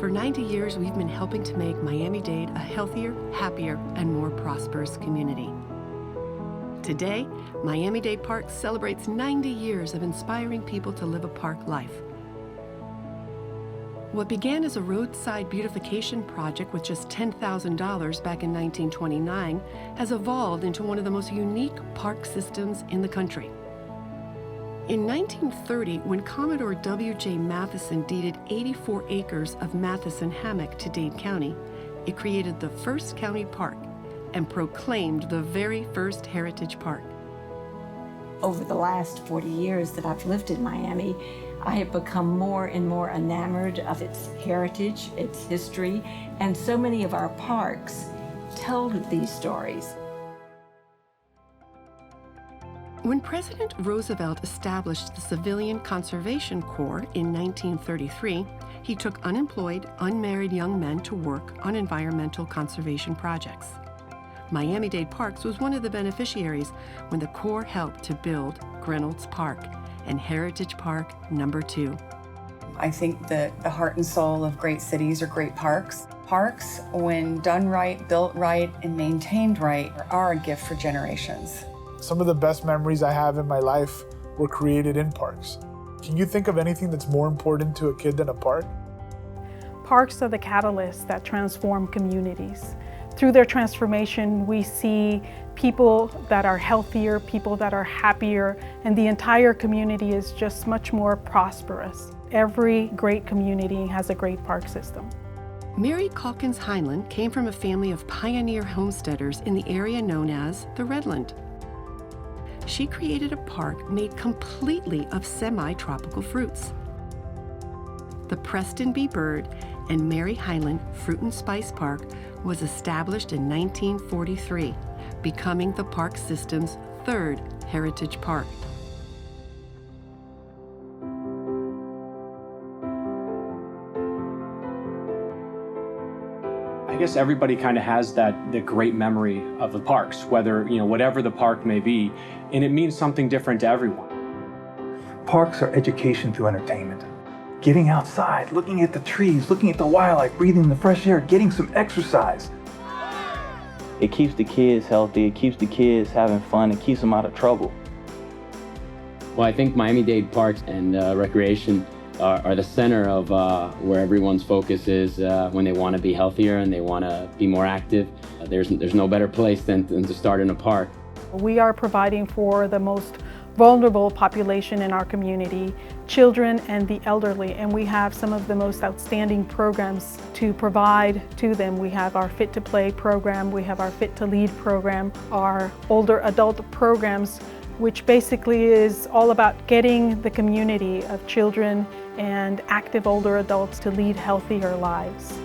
For 90 years, we've been helping to make Miami-Dade a healthier, happier, and more prosperous community. Today, Miami-Dade Park celebrates 90 years of inspiring people to live a park life. What began as a roadside beautification project with just $10,000 back in 1929 has evolved into one of the most unique park systems in the country. In 1930, when Commodore W.J. Matheson deeded 84 acres of Matheson Hammock to Dade County, it created the first county park and proclaimed the very first heritage park. Over the last 40 years that I've lived in Miami, I have become more and more enamored of its heritage, its history, and so many of our parks tell these stories. When President Roosevelt established the Civilian Conservation Corps in 1933, he took unemployed, unmarried young men to work on environmental conservation projects. Miami-Dade Parks was one of the beneficiaries when the Corps helped to build Reynolds Park and Heritage Park number 2. I think that the heart and soul of great cities are great parks. Parks, when done right, built right, and maintained right, are a gift for generations. Some of the best memories I have in my life were created in parks. Can you think of anything that's more important to a kid than a park? Parks are the catalysts that transform communities. Through their transformation, we see people that are healthier, people that are happier, and the entire community is just much more prosperous. Every great community has a great park system. Mary Calkins Heinlein came from a family of pioneer homesteaders in the area known as the Redland. She created a park made completely of semi-tropical fruits. The Preston B. Bird and Mary Heinlein Fruit and Spice Park was established in 1943, becoming the park system's third heritage park. I guess everybody kind of has the great memory of the parks, whether, whatever the park may be, and it means something different to everyone. Parks are education through entertainment. Getting outside, looking at the trees, looking at the wildlife, breathing the fresh air, getting some exercise. It keeps the kids healthy, it keeps the kids having fun, it keeps them out of trouble. Well, I think Miami-Dade Parks and Recreation are the center of where everyone's focus is when they want to be healthier and they want to be more active. There's no better place than to start in a park. We are providing for the most vulnerable population in our community, children and the elderly, and we have some of the most outstanding programs to provide to them. We have our Fit to Play program, we have our Fit to Lead program, our older adult programs, which basically is all about getting the community of children and active older adults to lead healthier lives.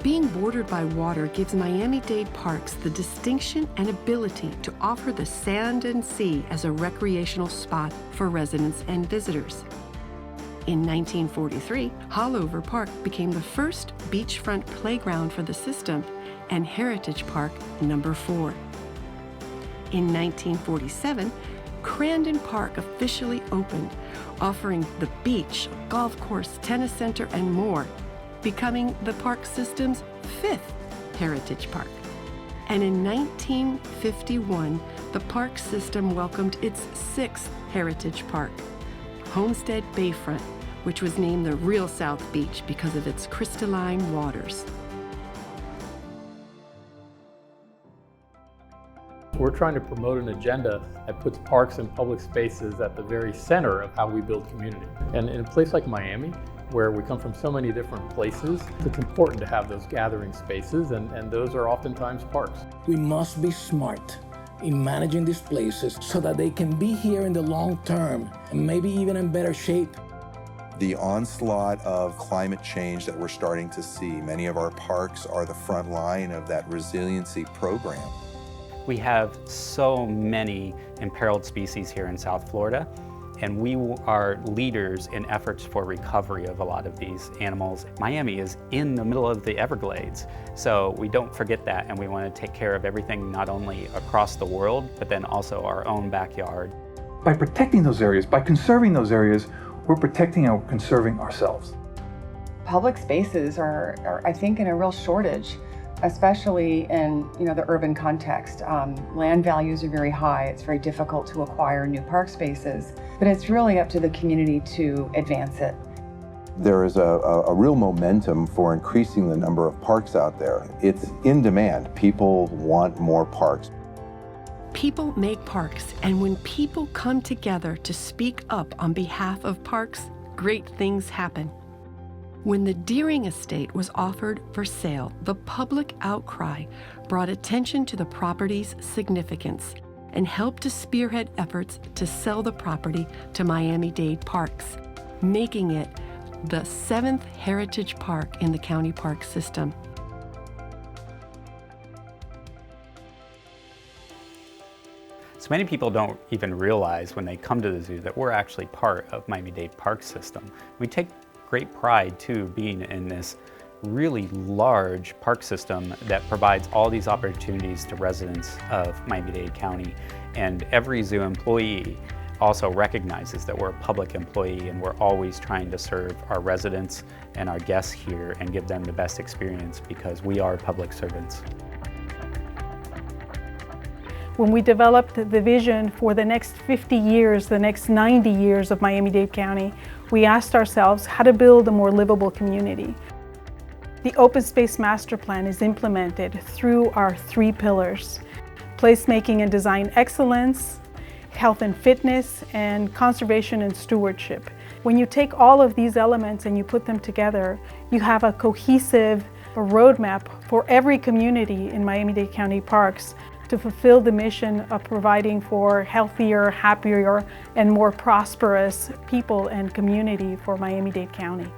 Being bordered by water gives Miami-Dade Parks the distinction and ability to offer the sand and sea as a recreational spot for residents and visitors. In 1943, Hollover Park became the first beachfront playground for the system and Heritage Park number 4. In 1947, Crandon Park officially opened, offering the beach, golf course, tennis center, and more, becoming the park system's 5th heritage park. And in 1951, the park system welcomed its 6th heritage park, Homestead Bayfront, which was named the real South Beach because of its crystalline waters. We're trying to promote an agenda that puts parks and public spaces at the very center of how we build community. And in a place like Miami, where we come from so many different places, it's important to have those gathering spaces, and those are oftentimes parks. We must be smart in managing these places so that they can be here in the long term and maybe even in better shape. The onslaught of climate change that we're starting to see, many of our parks are the front line of that resiliency program. We have so many imperiled species here in South Florida, and we are leaders in efforts for recovery of a lot of these animals. Miami is in the middle of the Everglades, so we don't forget that, and we want to take care of everything not only across the world, but then also our own backyard. By protecting those areas, by conserving those areas, we're protecting and conserving ourselves. Public spaces are I think, in a real shortage, especially in the urban context. Land values are very high. It's very difficult to acquire new park spaces, but it's really up to the community to advance it. There is a real momentum for increasing the number of parks out there. It's in demand. People want more parks. People make parks, and when people come together to speak up on behalf of parks, great things happen. When the Deering estate was offered for sale, the public outcry brought attention to the property's significance and helped to spearhead efforts to sell the property to Miami-Dade Parks, making it the 7th heritage park in the county park system. So many people don't even realize when they come to the zoo that we're actually part of Miami-Dade Park System. We take great pride too being in this really large park system that provides all these opportunities to residents of Miami-Dade County. And every zoo employee also recognizes that we're a public employee and we're always trying to serve our residents and our guests here and give them the best experience because we are public servants. When we developed the vision for the next 50 years, the next 90 years of Miami-Dade County, we asked ourselves how to build a more livable community. The Open Space Master Plan is implemented through our 3 pillars: placemaking and design excellence, health and fitness, and conservation and stewardship. When you take all of these elements and you put them together, you have a cohesive roadmap for every community in Miami-Dade County parks to fulfill the mission of providing for healthier, happier, and more prosperous people and community for Miami-Dade County.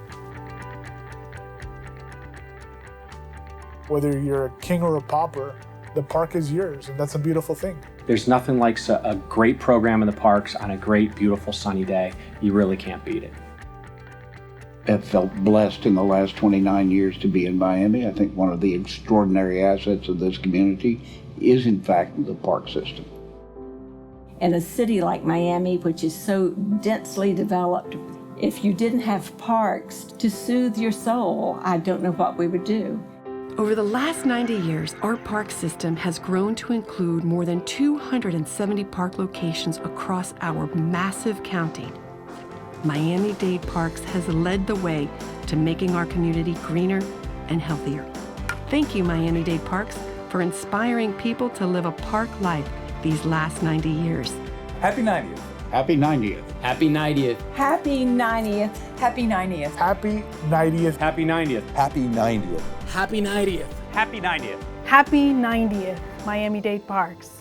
Whether you're a king or a pauper, the park is yours, and that's a beautiful thing. There's nothing like a great program in the parks on a great, beautiful, sunny day. You really can't beat it. I've felt blessed in the last 29 years to be in Miami. I think one of the extraordinary assets of this community is in fact the park system. In a city like Miami, which is so densely developed, if you didn't have parks to soothe your soul, I don't know what we would do. Over the last 90 years, our park system has grown to include more than 270 park locations across our massive county. Miami-Dade Parks has led the way to making our community greener and healthier. Thank you, Miami-Dade Parks, for inspiring people to live a park life these last 90 years. Happy 90th. Happy 90th. Happy 90th. Happy 90th. Happy 90th. Happy 90th. Happy 90th. Happy 90th. Happy 90th. Happy 90th. Happy 90th, Miami-Dade Parks.